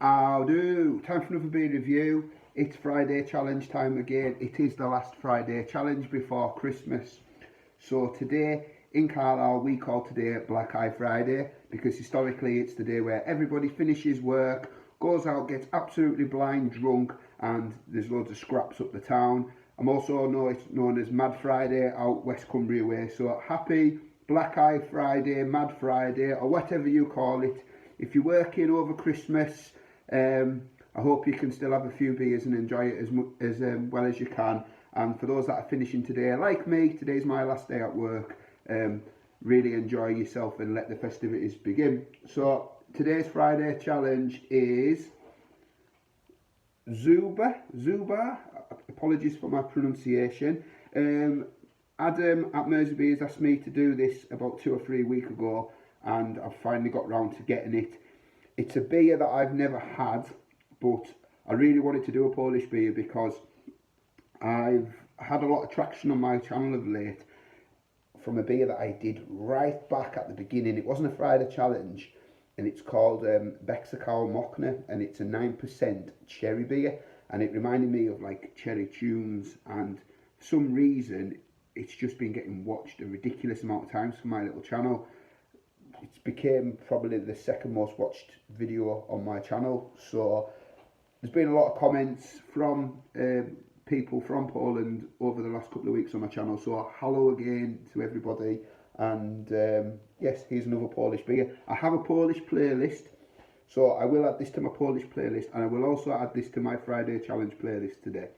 How do? Time for another beer review. It's Friday challenge time again. It is the last Friday challenge before Christmas. So today in Carlisle we call today Black Eye Friday because historically it's the day where everybody finishes work, goes out, gets absolutely blind drunk, and there's loads of scraps up the town. I'm also known as Mad Friday out West Cumbria way. So happy Black Eye Friday, Mad Friday, or whatever you call it. If you're working over Christmas, I hope you can still have a few beers and enjoy it as well as you can. And for those that are finishing today, like me, today's my last day at work. Really enjoy yourself and let the festivities begin. So today's Friday challenge is Zubr. Apologies for my pronunciation. Adam at Merseybeers asked me to do this about 2 or 3 weeks ago, and I've finally got round to getting it. It's a beer that I've never had, but I really wanted to do a Polish beer because I've had a lot of traction on my channel of late from a beer that I did right back at the beginning. It wasn't a Friday challenge, and it's called Bexakal Mokna, and it's a 9% cherry beer, and it reminded me of like Cherry Tunes, and for some reason it's just been getting watched a ridiculous amount of times for my little channel. It's became probably the second most watched video on my channel. So there's been a lot of comments from people from Poland over the last couple of weeks on my channel. So hello again to everybody, and yes, here's another Polish beer. I have a Polish playlist, so I will add this to my Polish playlist, and I will also add this to my Friday challenge playlist today.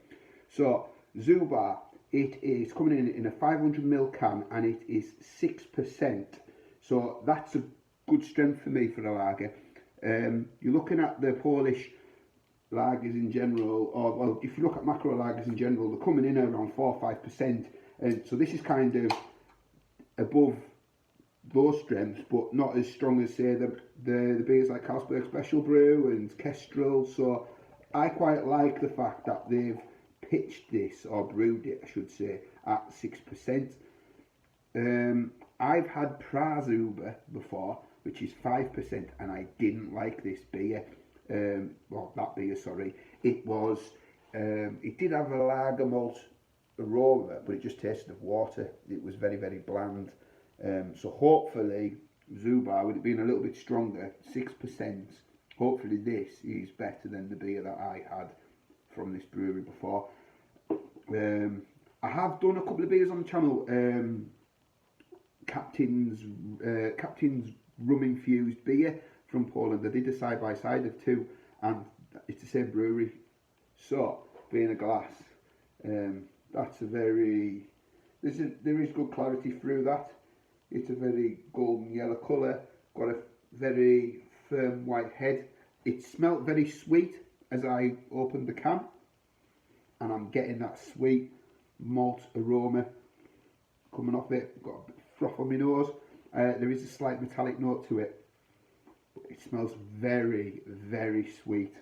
So Zubr, it is coming in a 500ml can, and it is 6%. So that's a good strength for me for a lager. You're looking at the Polish lagers in general, or well, if you look at macro lagers in general, they're coming in around 4 or 5%. And so this is kind of above those strengths, but not as strong as say the beers like Carlsberg Special Brew and Kestrel. So I quite like the fact that they've pitched this, or brewed it, I should say, at 6%. I've had Zubr before, which is 5%, and I didn't like this beer. Well, that beer, sorry. It did have a lager malt aroma, but it just tasted of water. It was very, very bland. So hopefully, Zubr, with it being a little bit stronger, 6%, hopefully this is better than the beer that I had from this brewery before. I have done a couple of beers on the channel. Captain's rum infused beer from Poland. I did a side by side of two, and it's the same brewery. So being a glass, that's a very there is good clarity through that. It's a very golden yellow colour, got a very firm white head. It smelt very sweet as I opened the can, and I'm getting that sweet malt aroma coming off it. Got a bit of froth on my nose. There is a slight metallic note to it, but it smells very, very sweet.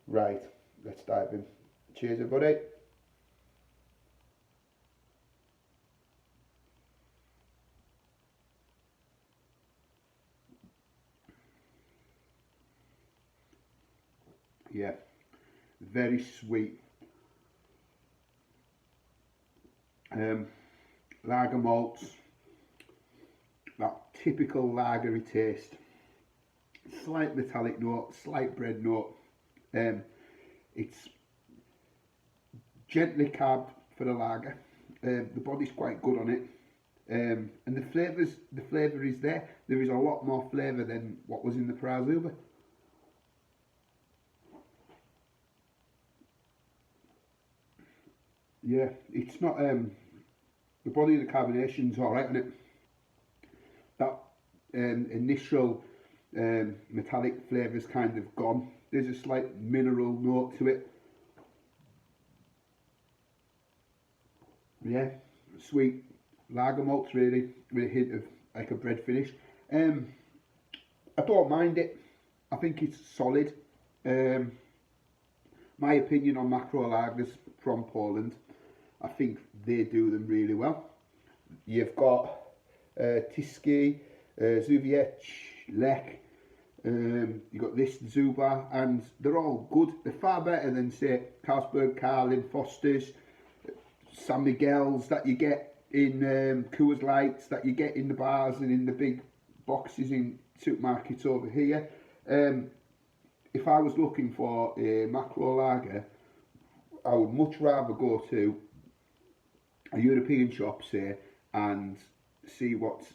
Right, let's dive in. Cheers, everybody. Yeah, very sweet. Lager malts, that typical lagery taste, slight metallic note, slight bread note. It's gently carved for the lager. The body's quite good on it, and the flavour is there. There is a lot more flavour than what was in the Zubr. Yeah, it's not the body of the carbonation's alright on it. That initial metallic flavour's kind of gone. There's a slight mineral note to it. Yeah, sweet lager malts really, with a hint of like a bread finish. I don't mind it. I think it's solid. My opinion on macro lagers from Poland, I think they do them really well. You've got Tiski, Zuwiec, Lech, You got this Zubr, and they're all good. They're far better than, say, Carlsberg, Carlin, Foster's, San Miguel's that you get in Coors Lights, that you get in the bars and in the big boxes in supermarkets over here. If I was looking for a macro lager, I would much rather go to a European shop, say, and see what's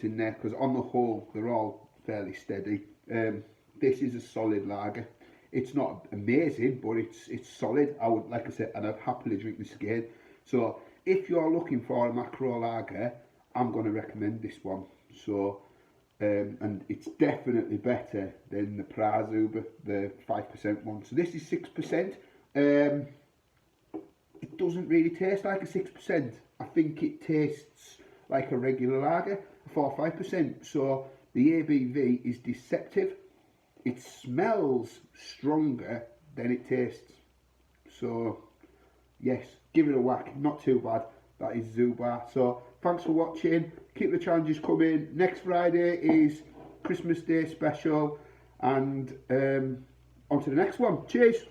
in there, because on the whole they're all fairly steady. This is a solid lager. It's not amazing, but it's solid. I would, like I said, and I'd happily drink this again. So if you're looking for a macro lager, I'm going to recommend this one. So and it's definitely better than the Zubr, the 5% one. So this is 6%. It doesn't really taste like a 6%. I think it tastes like a regular lager, 4 or 5%. So the ABV is deceptive. It smells stronger than it tastes. So yes, give it a whack. Not too bad. That is Zubr. So thanks for watching. Keep the challenges coming. Next Friday is Christmas Day special, and on to the next one. Cheers.